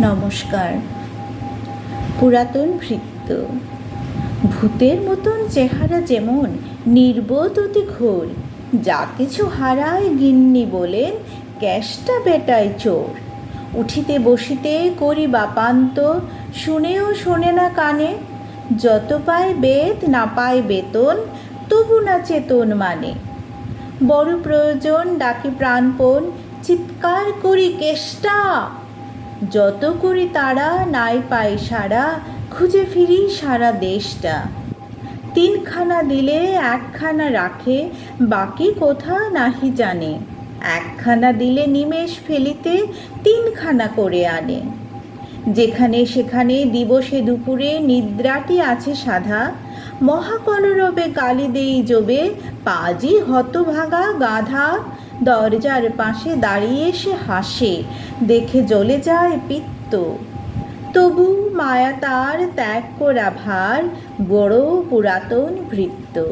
নমস্কার। পুরাতন ভৃত্য। ভূতের মতন চেহারা যেমন, নির্বোধ অতি ঘোর। যা কিছু হারায় গিন্নি বলেন, ক্যাশটা বেটায় চোর। উঠিতে বসিতে করি বাপান্ত, শুনেও শোনে না কানে। যত পায় বেদ না পায় বেতন, তবু না চেতন মানে। বড় প্রয়োজন ডাকি প্রাণপণ, চিৎকার করি কেষ্টা। যত করি তারা নাই পাই সারা, খুঁজে ফিরি সারা দেশটা। তিনখানা দিলে একখানা রাখে, বাকি কোথা নাহি জানে। একখানা দিলে নিমেষ ফেলিতে তিনখানা করে আনে। যেখানে সেখানে দিবসে দুপুরে নিদ্রাটি আছে সাধা। মহাকলরবে গালি দেই যবে, পাজি হতভাগা গাধা। দরজার পাশে দাঁড়িয়ে সে হাসে, দেখে জ্বলে যায় পিত্ত। তবু মায়া তার ত্যাগ করা ভার, বড় পুরাতন ভৃত্য।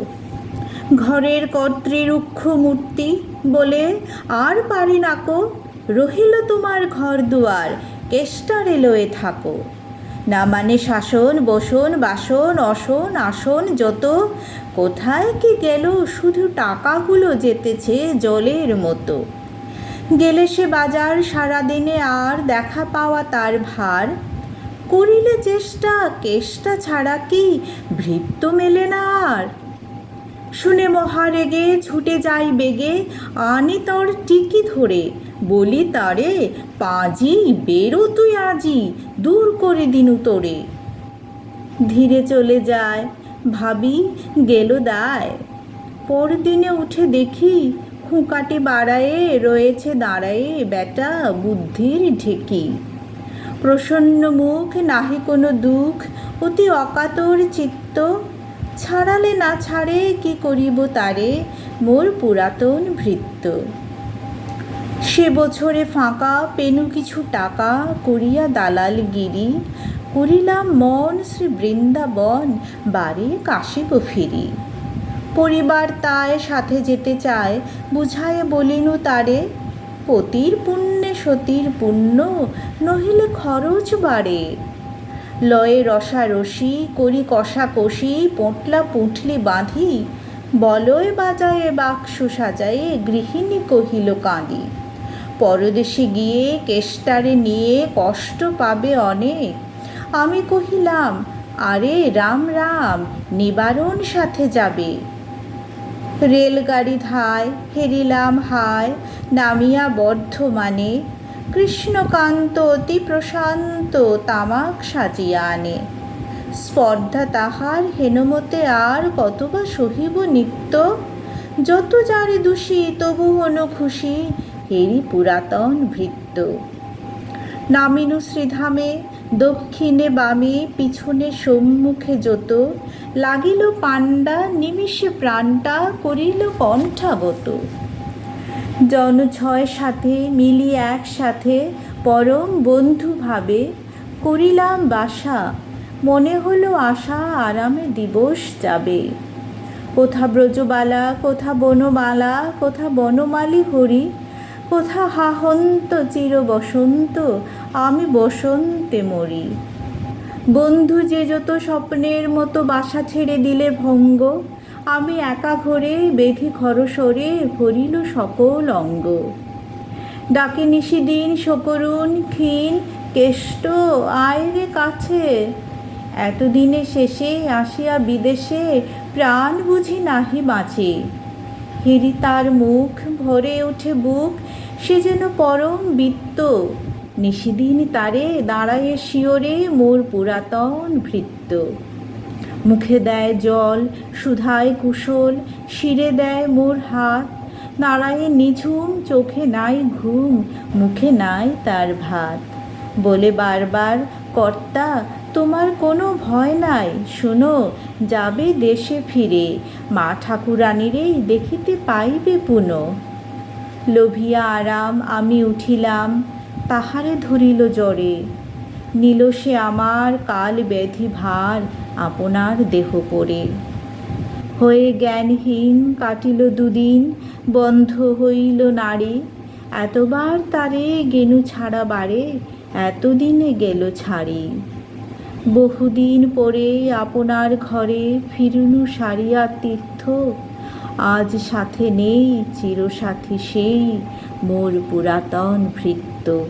ঘরের কর্তৃরুক্ষ মূর্তি বলে, আর পারি নাকো। রহিল তোমার ঘর দুয়ার, কেষ্টারে লয়ে থাকো। না মানে শাসন বসন বাসন অসন আসন যত। কোথায় কি গেল শুধু টাকাগুলো যেতেছে জলের মতো। গেলে সে বাজার সারাদিনে আর দেখা পাওয়া তার ভার। করিলে চেষ্টা কেষ্টা ছাড়া কি ভৃত্য মেলে না আর। শুনে মহারেগে ছুটে যাই বেগে, আনি তর টিকি ধরে। বলি তারে, পাজি বেরো তুই আজি, দূর করে দিনু তোরে। ধীরে চলে যায়, ভাবি গেল দায়। পরদিনে উঠে দেখি, হুঁকাটি বাড়ায়ে রয়েছে দাঁড়ায়ে বেটা বুদ্ধির ঢেকি। প্রসন্ন মুখ, নাহি কোনো দুঃখ, অতি অকাতর চিত্ত। ছাড়ালে না ছাড়ে কি করিব তারে, মোর পুরাতন ভৃত্য। সে বছরে ফাঁকা পেনু কিছু টাকা, করিয়া দালালগিরি। করিলাম মন শ্রী বৃন্দাবন, বাড়ি কাশিব ফিরি। পরিবার তাই সাথে যেতে চায়, বুঝায়ে বলিনু তারে। পতির পুণ্যে সতীর পুণ্য, নহিলে খরচ বাড়ে। লয়ে রসারসি করি কষাকষি, পোঁটলা পুঁটলি বাঁধি। বলয় বাজায়ে বাক্স সাজায়ে, গৃহিণী কহিল কাঁদি। পরদেশে গিয়ে কেষ্টারে নিয়ে কষ্ট পাবে অনেক। আমি কহিলাম, আরে রাম রাম, নিবারণ সাথে যাবে। রেলগাড়ি ধায় হেরিলাম হায়, নামিয়া বর্ধমানে। কৃষ্ণকান্ত অতি প্রশান্ত, তামাক সাজিয়া আনে। স্পর্ধা তাহার হেনমতে আর, কতবা সহিব নিত্য। যত যারে দোষী তবু হনু খুশি, হেরি পুরাতন ভৃত্য। নামিনু শ্রীধামে, দক্ষিণে বামে পিছনে সম্মুখে যত। লাগিল পাণ্ডা নিমিষে প্রাণটা, করিল কণ্ঠাবত। জন ছয় সাথে মিলি একসাথে, পরম বন্ধু ভাবে। করিলাম বাসা, মনে হলো আশা আরামে দিবস যাবে। কোথা ব্রজবালা কোথা বনমালা, কোথা বনমালী হরি। কোথা হাহন্ত চির বসন্ত, আমি বসন্তে মরি। বন্ধু যে যত স্বপ্নের মতো বাসা ছেড়ে দিলে ভঙ্গ। আমি একা ঘরে বেধি খরসরে, ভরিল সকল অঙ্গ। ডাকে নিশিদিন সকরুণ ক্ষীণ, কেষ্ট আয় রে কাছে। এতদিনে শেষে আসিয়া বিদেশে, প্রাণ বুঝি নাহি বাঁচে। হেরি তার মুখ, ভরে ওঠে বুক, সে যেন পরম বিত্ত। নিশিদিন তারে দাঁড়ায়ে শিওরে, মোর পুরাতন ভৃত্য। মুখে দেয় জল সুধায় কুশল, শিরে দেয় মোর হাত। নাড়ায়ে নিঝুম, চোখে নাই ঘুম, মুখে নাই তার ভাত। বলে বারবার, কর্তা তোমার কোনো ভয় নাই, শোনো যাবে দেশে ফিরে। মা ঠাকুরানীরে দেখিতে পাইবে পুনঃ। লোভিয়া আরাম আমি উঠিলাম, তাহারে ধরিল জ্বরে। নিল সে আমার কাল ব্যাধি ভার, আপনার দেহ পড়ে। হয়ে জ্ঞানহীন কাটিল দুদিন, বন্ধ হইল নাড়ি। এতবার তারে গেনু ছাড়া বারে, এতদিনে গেল ছাড়ি। বহুদিন পরে আপনার ঘরে ফিরুনু সারিয়া তীর্থ, আজ সাথে নেই চিরসাথী সেই মোর পুরাতন ভৃত্য।